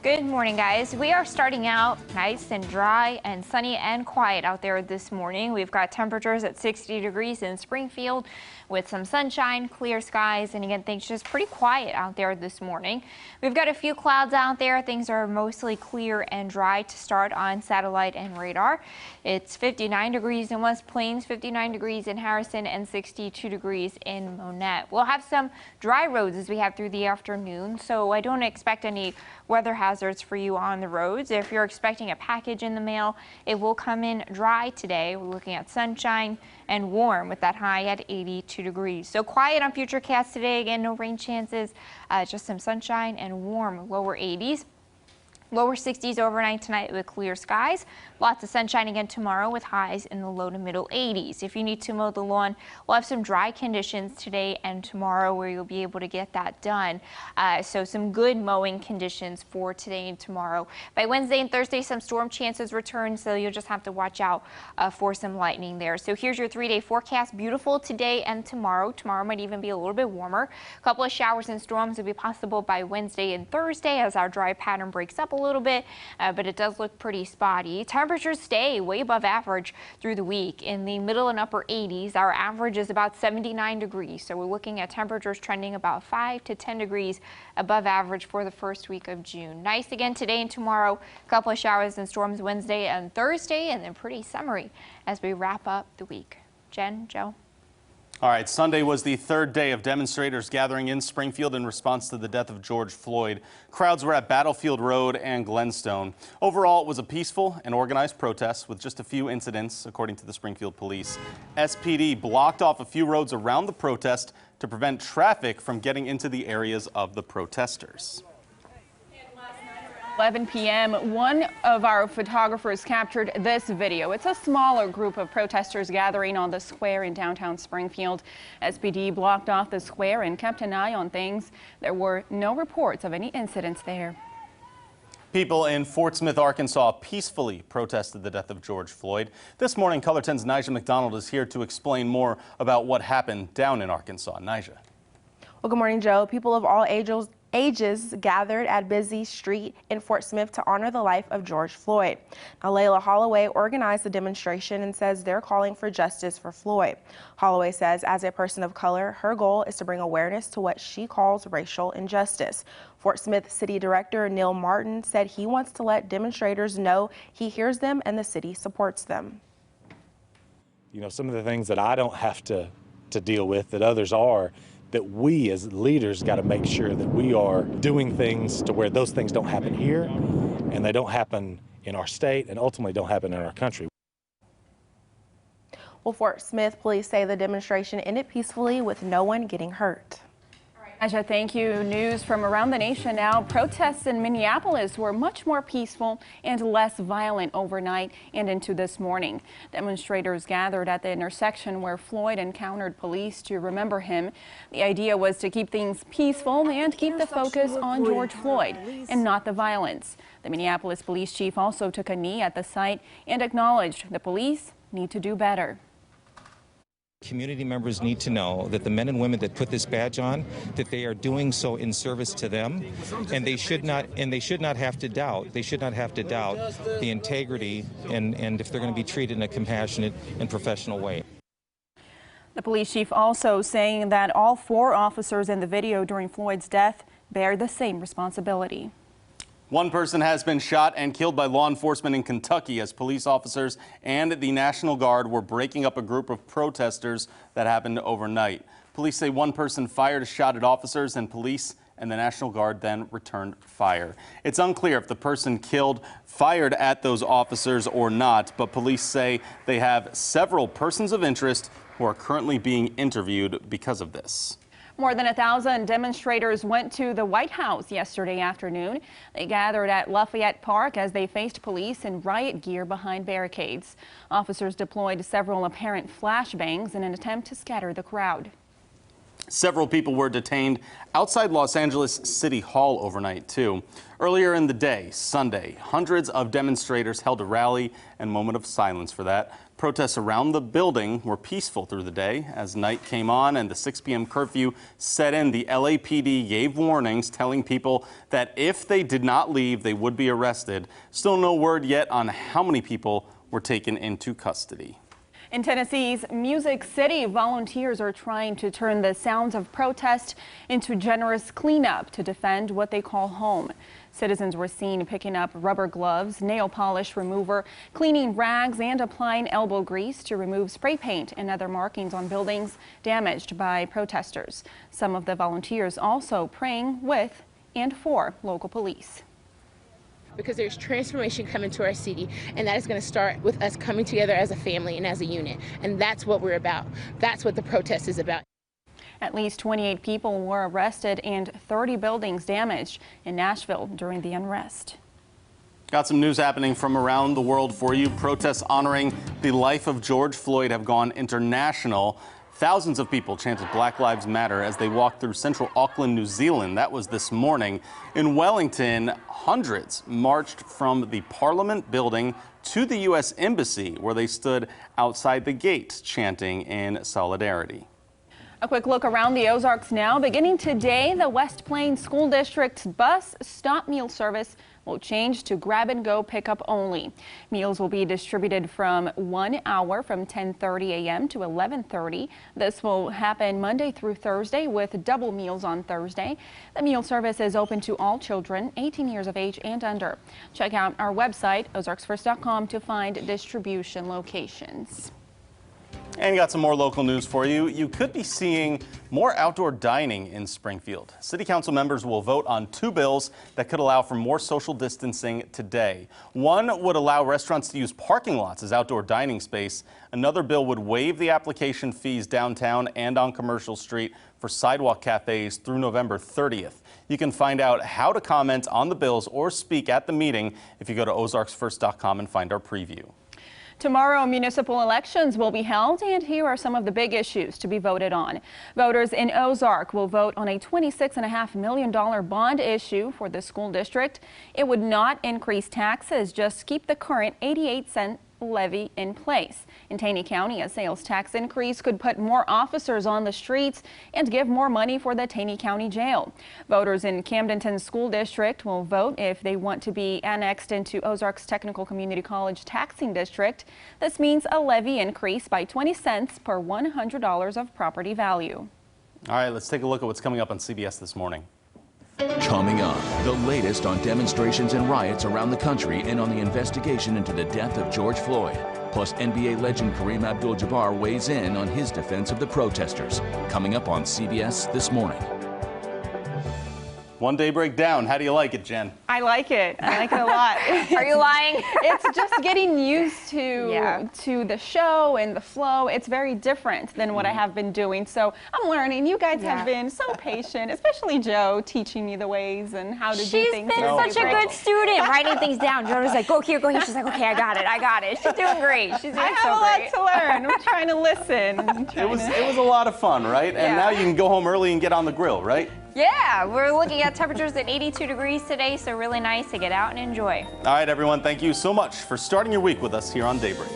Good morning, guys. We are starting out nice and dry and sunny and quiet out there this morning. We've got temperatures at 60 degrees in Springfield with some sunshine, clear skies, and again, things just pretty quiet out there this morning. We've got a few clouds out there. Things are mostly clear and dry to start on satellite and radar. It's 59 degrees in West Plains, 59 degrees in Harrison, and 62 degrees in Monette. We'll have some dry roads as we have through the afternoon, so I don't expect any weather hazards for you on the roads. If you're expecting a package in the mail, it will come in dry today. We're looking at sunshine and warm with that high at 82 degrees. So quiet on Futurecast today. Again, no rain chances, just some sunshine and warm lower 80s. Lower 60s overnight tonight with clear skies. Lots of sunshine again tomorrow with highs in the low to middle 80s. If you need to mow the lawn, we'll have some dry conditions today and tomorrow where you'll be able to get that done. So some good mowing conditions for today and tomorrow. By Wednesday and Thursday, some storm chances return, so you'll just have to watch out for some lightning there. So here's your 3-day forecast. Beautiful today and tomorrow. Tomorrow might even be a little bit warmer. A couple of showers and storms will be possible by Wednesday and Thursday as our dry pattern breaks up a little bit, but it does look pretty spotty. Temperatures stay way above average through the week in the middle and upper 80s. Our average is about 79 degrees, so we're looking at temperatures trending about 5 to 10 degrees above average for the first week of June. Nice again today and tomorrow. A couple of showers and storms Wednesday and Thursday, and then pretty summery as we wrap up the week. Jen, Joe. All right, Sunday was the third day of demonstrators gathering in Springfield in response to the death of George Floyd. Crowds were at Battlefield Road and Glenstone. Overall, it was a peaceful and organized protest with just a few incidents, according to the Springfield police. SPD blocked off a few roads around the protest to prevent traffic from getting into the areas of the protesters. 11 p.m. one of our photographers captured this video. It's a smaller group of protesters gathering on the square in downtown Springfield. SPD blocked off the square and kept an eye on things. There were no reports of any incidents there. People in Fort Smith, Arkansas peacefully protested the death of George Floyd. This morning, Color 10's Nyjah McDonald is here to explain more about what happened down in Arkansas. Nyjah. Well, good morning, Joe. People of all ages gathered at Busy Street in Fort Smith to honor the life of George Floyd. Now, Layla Holloway organized the demonstration and says they're calling for justice for Floyd. Holloway says as a person of color, her goal is to bring awareness to what she calls racial injustice. Fort Smith City Director Neil Martin said he wants to let demonstrators know he hears them and the city supports them. You know, some of the things that I don't have to deal with that others are, that we as leaders got to make sure that we are doing things to where those things don't happen here and they don't happen in our state and ultimately don't happen in our country. Well, Fort Smith police say the demonstration ended peacefully with no one getting hurt. Nyjah, thank you. News from around the nation now. Protests in Minneapolis were much more peaceful and less violent overnight and into this morning. Demonstrators gathered at the intersection where Floyd encountered police to remember him. The idea was to keep things peaceful and keep the focus on George Floyd and not the violence. The Minneapolis police chief also took a knee at the site and acknowledged the police need to do better. Community members need to know that the men and women that put this badge on, that they are doing so in service to them, and they should not have to doubt. They should not have to doubt the integrity and if they're going to be treated in a compassionate and professional way. The police chief also saying that all 4 officers in the video during Floyd's death bear the same responsibility. One person has been shot and killed by law enforcement in Kentucky as police officers and the National Guard were breaking up a group of protesters that happened overnight. Police say one person fired a shot at officers and police and the National Guard then returned fire. It's unclear if the person killed fired at those officers or not, but police say they have several persons of interest who are currently being interviewed because of this. More than 1,000 demonstrators went to the White House yesterday afternoon. They gathered at Lafayette Park as they faced police in riot gear behind barricades. Officers deployed several apparent flashbangs in an attempt to scatter the crowd. Several people were detained outside Los Angeles City Hall overnight, too. Earlier in the day, Sunday, hundreds of demonstrators held a rally and moment of silence for that. Protests around the building were peaceful through the day. As night came on and the 6 p.m. curfew set in, the LAPD gave warnings telling people that if they did not leave, they would be arrested. Still no word yet on how many people were taken into custody. In Tennessee's Music City, volunteers are trying to turn the sounds of protest into generous cleanup to defend what they call home. Citizens were seen picking up rubber gloves, nail polish remover, cleaning rags, and applying elbow grease to remove spray paint and other markings on buildings damaged by protesters. Some of the volunteers also praying with and for local police. Because there's transformation coming to our city, and that is going to start with us coming together as a family and as a unit. And that's what we're about. That's what the protest is about. At least 28 people were arrested and 30 buildings damaged in Nashville during the unrest. Got some news happening from around the world for you. Protests honoring the life of George Floyd have gone international. Thousands of people chanted Black Lives Matter as they walked through central Auckland, New Zealand. That was this morning. In Wellington, hundreds marched from the Parliament building to the U.S. Embassy, where they stood outside the gate chanting in solidarity. A quick look around the Ozarks now. Beginning today, the West Plains School District's bus stop meal service will change to grab-and-go pickup only. Meals will be distributed from 1 hour from 10:30 a.m. to 11:30. This will happen Monday through Thursday with double meals on Thursday. The meal service is open to all children 18 years of age and under. Check out our website, ozarksfirst.com, to find distribution locations. And got some more local news for you. You could be seeing more outdoor dining in Springfield. City Council members will vote on 2 bills that could allow for more social distancing today. One would allow restaurants to use parking lots as outdoor dining space. Another bill would waive the application fees downtown and on Commercial Street for sidewalk cafes through November 30th. You can find out how to comment on the bills or speak at the meeting if you go to ozarksfirst.com and find our preview. Tomorrow, municipal elections will be held, and here are some of the big issues to be voted on. Voters in Ozark will vote on a $26.5 million bond issue for the school district. It would not increase taxes, just keep the current 88-cent levy in place. In Taney County, a sales tax increase could put more officers on the streets and give more money for the Taney County Jail. Voters in Camdenton School District will vote if they want to be annexed into Ozark's Technical Community College taxing district. This means a levy increase by 20 cents per $100 of property value. All right, let's take a look at what's coming up on CBS this morning. Coming up, the latest on demonstrations and riots around the country and on the investigation into the death of George Floyd. Plus, NBA legend KAREEM ABDUL-JABBAR weighs in on his defense of the protesters. Coming up on CBS This Morning. One Daybreak down. How do you like it, Jen? I like it. I like it a lot. Are you lying? It's just getting used to the show and the flow. It's very different than what I have been doing. So I'm learning. You guys have been so patient, especially Joe, teaching me the ways and how to do things. She's been such a good student, writing things down. Joe was like, go here, go here. She's like, okay, I got it. She's doing great. She's doing so great. I have a lot to learn. I'm trying to listen. It was a lot of fun, right? And now you can go home early and get on the grill, right? Yeah, we're looking at temperatures at 82 degrees today, so really nice to get out and enjoy. All right, everyone, thank you so much for starting your week with us here on Daybreak.